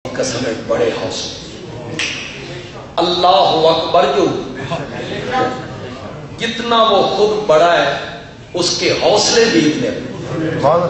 قسم ہے بڑے حوصلے، اللہ اکبر جو جتنا وہ خود بڑا ہے اس کے حوصلے بھی اتنے بڑے۔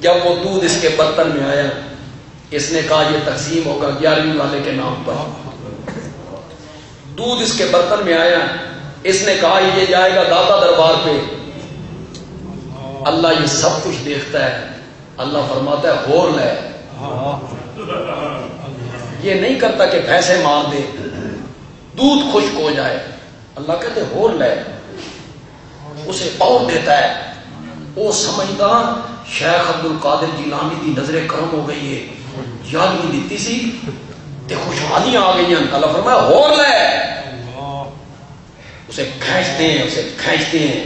جب وہ دودھ اس کے برتن میں آیا، اس نے کہا یہ تقسیم ہوگا 11ویں والے کے نام پر۔ دودھ اس کے برتن میں آیا، اس نے کہا یہ جائے گا داتا دربار پہ۔ اللہ یہ سب کچھ دیکھتا ہے، اللہ فرماتا ہے ہور لے۔ یہ نہیں کرتا کہ بھینسیں مار دے دودھ خشک ہو جائے، اللہ کہتے ہور لے، اسے اور دیتا ہے۔ وہ سمجھتا شیخ عبد القادر جیلانی دی نظر کرم ہو گئی ہے، جالوی دیتی سی تے خوشحالیاں آ گئی ہیں۔ اللہ فرمایا ہور لے، اسے کھینچتے ہیں، اسے کھینچتے ہیں۔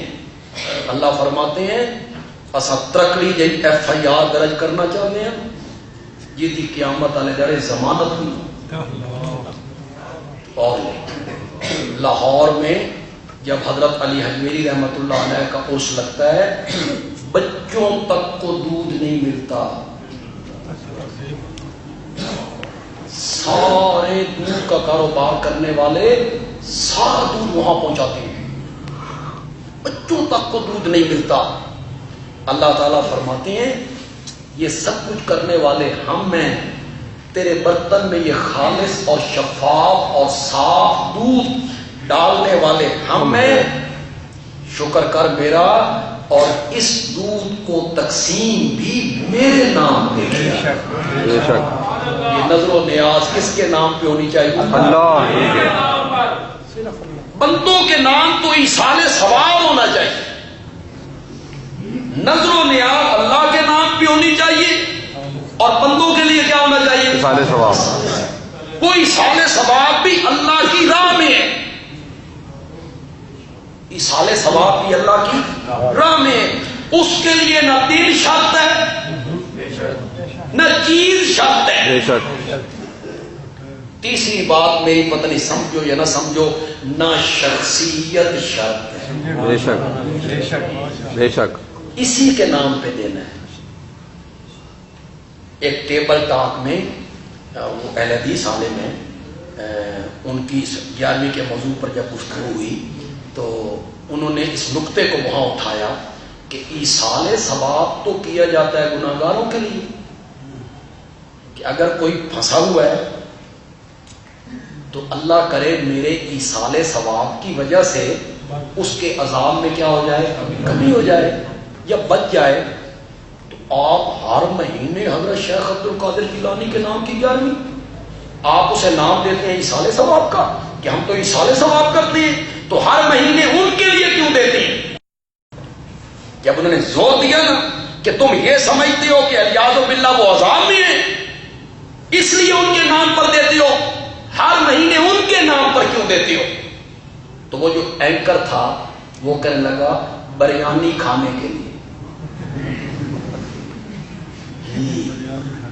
اللہ فرماتے ہیں اسا ترکڑی جی ایف آئی آر درج کرنا چاہتے ہیں جی دی قیامت والے جڑے ضمانت ہوئی۔ اور لاہور میں جب حضرت علی حجویری رحمت اللہ علیہ کا عرس لگتا ہے، بچوں تک کو دودھ نہیں ملتا، سارے دودھ کا کاروبار کرنے والے سارا دودھ وہاں پہنچاتے ہیں، بچوں تک کو دودھ نہیں ملتا۔ اللہ تعالیٰ فرماتے ہیں یہ سب کچھ کرنے والے ہم ہیں، تیرے برتن میں یہ خالص اور شفاف اور صاف دودھ ڈالنے والے ہم ہیں، شکر کر میرا، اور اس دودھ کو تقسیم بھی میرے نام پہ کیا۔ بے شک یہ نظر و نیاز کس کے نام پہ ہونی چاہیے؟ اللہ۔ بندوں کے نام تو ایصال ثواب ہونا چاہیے، نظر و نیاز اللہ کے نام پہ ہونی چاہیے، اور بندوں کے لیے کیا ہونا چاہیے؟ ایصال ثواب۔ وہ ایصال ثواب بھی اللہ کی راہ میں ہے، ایصال ثواب بھی اللہ کی راہ میں ہے۔ اس کے لیے نہ دل شرط ہے نہ چیز شرط ہے۔ بے شک۔ تیسری بات میری پتہ نہیں سمجھو یا نہ سمجھو، نہ شخصیت شرط ہے۔ بے شک بے شک۔ اسی کے نام پہ دینا ہے۔ ایک ٹیبل ٹاک میں وہ اہل حدیث عالم ہیں، ان کی 11ویں کے موضوع پر جب گفتگو ہوئی تو انہوں نے اس نقطے کو وہاں اٹھایا کہ ایصال ثواب تو کیا جاتا ہے گناہگاروں کے لیے، کہ اگر کوئی پھنسا ہوا ہے تو اللہ کرے میرے ایصال ثواب کی وجہ سے اس کے عذاب میں کیا ہو جائے، کمی ہو جائے یا بچ جائے۔ تو آپ ہر مہینے حضرت شیخ عبد القادر جیلانی کے نام کی 11ویں آپ اسے نام دیتے ہیں ایصال ثواب کا، کہ ہم تو ایصال ثواب کرتے ہیں، تو ہر مہینے ان کے لیے کیوں دیتے ہیں؟ جب انہوں نے زور دیا نا کہ تم یہ سمجھتے ہو کہ الیاذ باللہ وہ عذاب میں ہیں اس لیے ان کے نام پر دیتے ہو، ہر مہینے ان کے نام پر کیوں دیتے ہو؟ تو وہ جو اینکر تھا وہ کہنے لگا بریانی کھانے کے لیے۔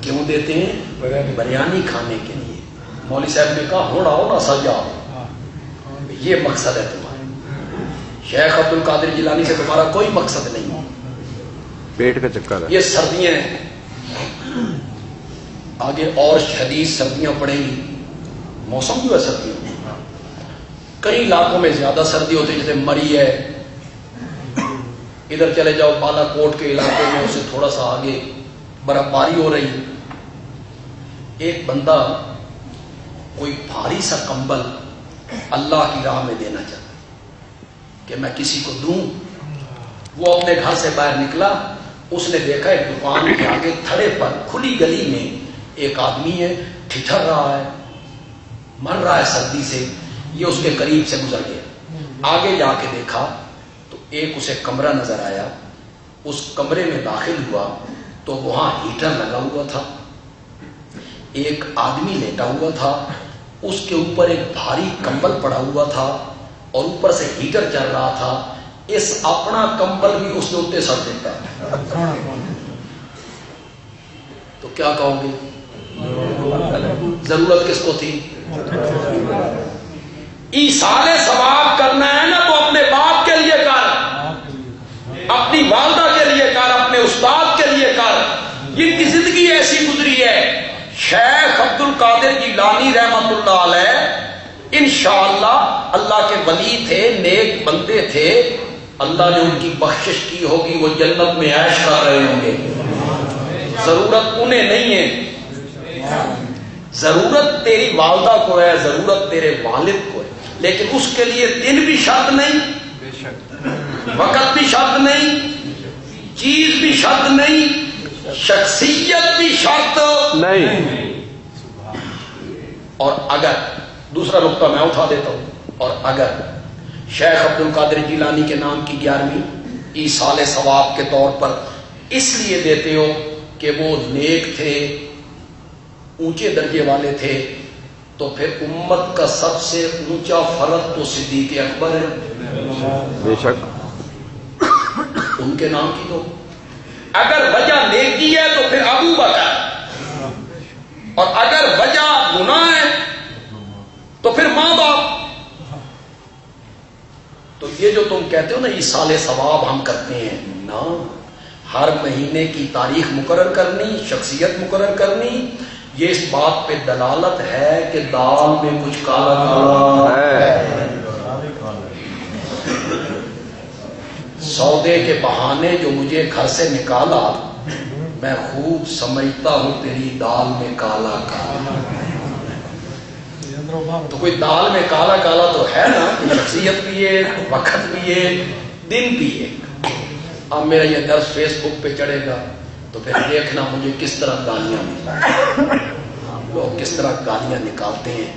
کیوں دیتے ہیں؟ بریانی کھانے کے لیے۔ مولوی صاحب نے کہا ہوڑا ہونا سجا، یہ مقصد ہے تمہارا، شیخ عبد القادر جیلانی سے تمہارا کوئی مقصد نہیں، پیٹ کا چکر ہے۔ یہ سردیاں ہیں، آگے اور شدید سردیاں پڑیں گی، موسم جو ہے سردیوں میں کئی علاقوں میں زیادہ سردی ہوتی ہے، جیسے مری ہے، ادھر چلے جاؤ بالا کوٹ کے علاقے میں، اسے تھوڑا سا آگے برف باری ہو رہی ہے۔ ایک بندہ کوئی بھاری سا کمبل اللہ کی راہ میں دینا چاہتا کہ میں کسی کو دوں۔ وہ اپنے گھر سے باہر نکلا، اس نے دیکھا ایک دکان کے آگے تھڑے پر کھلی گلی میں ایک آدمی ہے، ٹھٹھر رہا ہے، مر رہا ہے سردی سے، یہ اس کے قریب سے گزر گیا۔ آگے جا کے دیکھا تو ایک اسے کمرہ نظر آیا، اس کمرے میں داخل ہوا تو وہاں ہیٹر لگا ہوا تھا، ایک آدمی لیٹا ہوا تھا، اس کے اوپر ایک بھاری کمبل پڑا ہوا تھا اور اوپر سے ہیٹر چل رہا تھا۔ اس اپنا کمبل بھی اس نے اتنے سر دیتا، تو کیا کہو گے؟ ضرورت کس کو تھی؟ ایصال ثواب کرنا ہے نا تو اپنے باپ کے لیے کر، اپنی والدہ کے لیے کر، اپنے استاد کے لیے کر، جن کی زندگی ایسی گزری ہے ہے شیخ عبد القادر جیلانی رحمت اللہ علیہ انشاءاللہ اللہ کے ولی تھے، نیک بندے تھے، اللہ نے ان کی بخشش کی ہوگی، وہ جنت میں عیش کر رہے ہوں گے. ضرورت انہیں نہیں ہے، ضرورت تیری والدہ کو ہے، ضرورت تیرے والد کو ہے، لیکن اس کے لیے دن بھی شرط نہیں، وقت بھی شرط نہیں، چیز بھی شرط نہیں، شخصیت بھی شرط نہیں. اور اگر دوسرا نقطہ میں اٹھا دیتا ہوں، اور اگر شیخ عبد القادر جیلانی کے نام کی 11ویں ایصال ثواب کے طور پر اس لیے دیتے ہو کہ وہ نیک تھے، اونچے درجے والے تھے، تو پھر امت کا سب سے اونچا فرد تو صدیق اکبر ہے، بے شک. ان کے نام کی دو. اگر وجہ نیکی ہے تو پھر ابو بکر، اور اگر وجہ گناہ ہے تو پھر ماں باپ. تو یہ جو تم کہتے ہو نا ایصال ثواب ہم کرتے ہیں، نا، ہر مہینے کی تاریخ مقرر کرنی، شخصیت مقرر کرنی، یہ اس بات پہ دلالت ہے کہ دال میں کچھ کالا کالا ہے. سودے کے بہانے جو مجھے گھر سے نکالا، میں خوب سمجھتا ہوں تیری دال میں کالا کالا. تو کوئی دال میں کالا کالا تو ہے نا، شخصیت بھی ہے، وقت بھی ہے، دن بھی ہے. اب میرا یہ درس فیس بک پہ چڑھے گا تو پھر دیکھنا مجھے کس طرح گالیاں، لوگ کس طرح گالیاں نکالتے ہیں،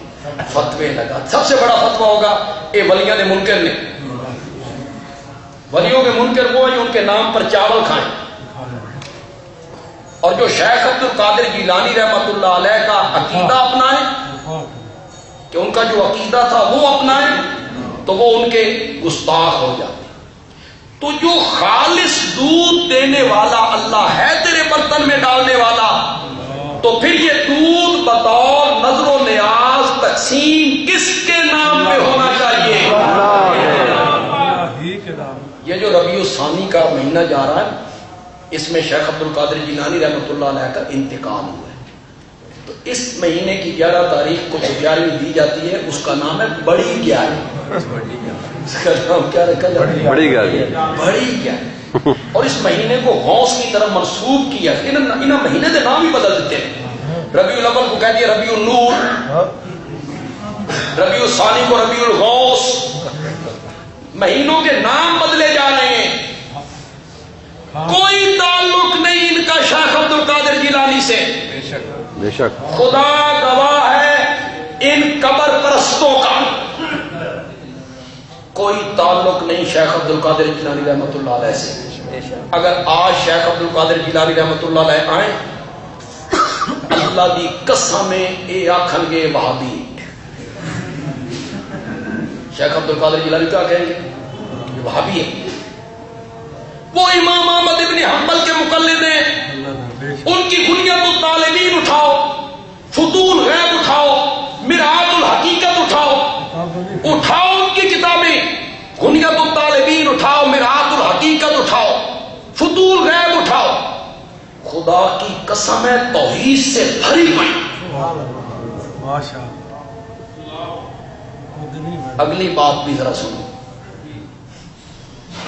فتوے لگا. سب سے بڑا فتویٰ ہوگا اے ولیاں نے منکر نے، ولیوں کے منکر وہ ہیں جو ان کے نام پر چاول کھائیں. اور جو شیخ عبد القادر جیلانی رحمت اللہ علیہ کا عقیدہ اپنائیں، کہ ان کا جو عقیدہ تھا وہ اپنائیں، تو وہ ان کے گستاخ ہو جاتے. تو جو خالص دودھ دینے والا اللہ ہے تیرے برتن میں ڈالنے والا، تو پھر یہ دودھ بطور نظر و نیاز تقسیم کس کے نام پہ ہونا چاہیے؟ یہ جو ربیع الثانی کا مہینہ جا رہا ہے، اس میں شیخ عبد القادر جیلانی رحمۃ اللہ علیہ کا انتقال ہوا ہے. تو اس مہینے کی 11 تاریخ کو 11ویں دی جاتی ہے، اس کا نام ہے بڑی 11. اس کا نام کیا رکھا جاتا ہے؟ بڑی گالی. بڑی 11. اور اس مہینے کو غوث کی طرف منسوب کیا. انہیں مہینے کے نام ہی بدل دیتے ہیں. ربیع الاول کو کہہ دیا ربیع النور، ربیع الثانی کو ربیع الغوث. مہینوں کے نام بدلے جا رہے ہیں، کوئی تعلق نہیں ان کا شیخ عبد القادر جیلانی سے. بے شک. خدا گواہ ہے ان قبر پرستوں کا کوئی تعلق نہیں شیخ عبد القادر جیلانی رحمت اللہ علیہ سے. اگر آج شیخ عبد القادر جیلانی رحمت اللہ علیہ آئیں، اللہ دی قسم اے آکھن گے وہابی. شیخ عبد القادر جیلانی کیا کہیں گے؟ یہ وہابی ہے. وہ امام احمد ابن حنبل کے مقلد ہیں، ان کی بنیاد الطالبین اٹھاؤ، فتول غیب اٹھاؤ، مرآت الحقیقت اٹھاؤ، اٹھاؤ ان کی کتابیں، بنیاد الطالبین اٹھاؤ، مرآت الحقیقت اٹھاؤ، فتول غیب اٹھاؤ. خدا کی قسم ہے توحید سے بھری پڑی. اگلی بات بھی ذرا سنو.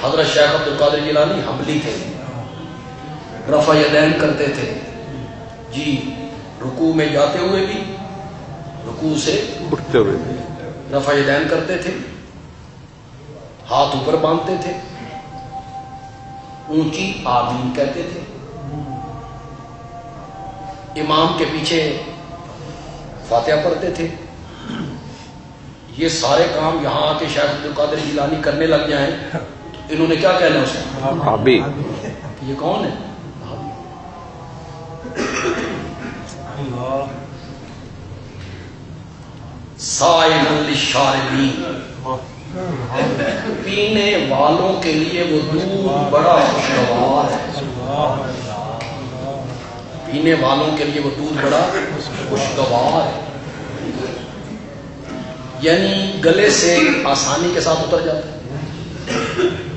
حضرت شیخ عبد القادر جیلانی حنبلی تھے، رفع یدین کرتے تھے جی، رکوع میں جاتے ہوئے بھی، رکوع سے اٹھتے ہوئے رفع یدین کرتے تھے، ہاتھ اوپر باندھتے تھے، اونچی آمین کہتے تھے، امام کے پیچھے فاتحہ پڑھتے تھے. یہ سارے کام یہاں آ کے شیخ عبد القادر جیلانی کرنے لگ جائیں تو انہوں نے کیا کہنا اسے؟ بھابی. یہ کون ہے؟ سائل للشاربین، پینے والوں کے لیے وہ دودھ بڑا خوشگوار ہے. پینے والوں کے لیے وہ دودھ بڑا خوشگوار ہے، یعنی گلے سے آسانی کے ساتھ اتر جاتا ہے.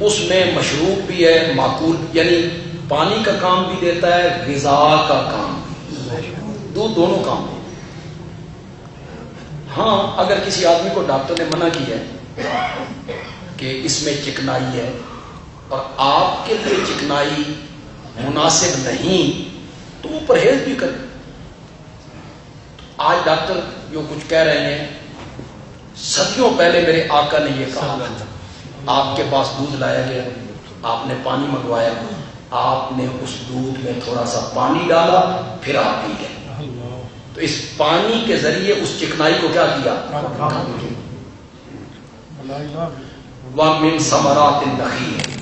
اس میں مشروب بھی ہے، معقول، یعنی پانی کا کام بھی دیتا ہے، غذا کا کام بھی. دودھ دونوں کام دے. ہاں اگر کسی آدمی کو ڈاکٹر نے منع کی ہے کہ اس میں چکنائی ہے اور آپ کے لیے چکنائی مناسب نہیں تو وہ پرہیز بھی کرے. آج ڈاکٹر جو کچھ کہہ رہے ہیں، صدیوں پہلے میرے آقا نے یہ کہا، آپ کے پاس دودھ لایا گیا، آپ نے پانی منگوایا، آپ نے اس دودھ میں تھوڑا سا پانی ڈالا، پھر آپ پی گئے. تو اس پانی کے ذریعے اس چکنائی کو کیا کیا؟ وَمِن ثَمَرَاتِ النَّخِيلِ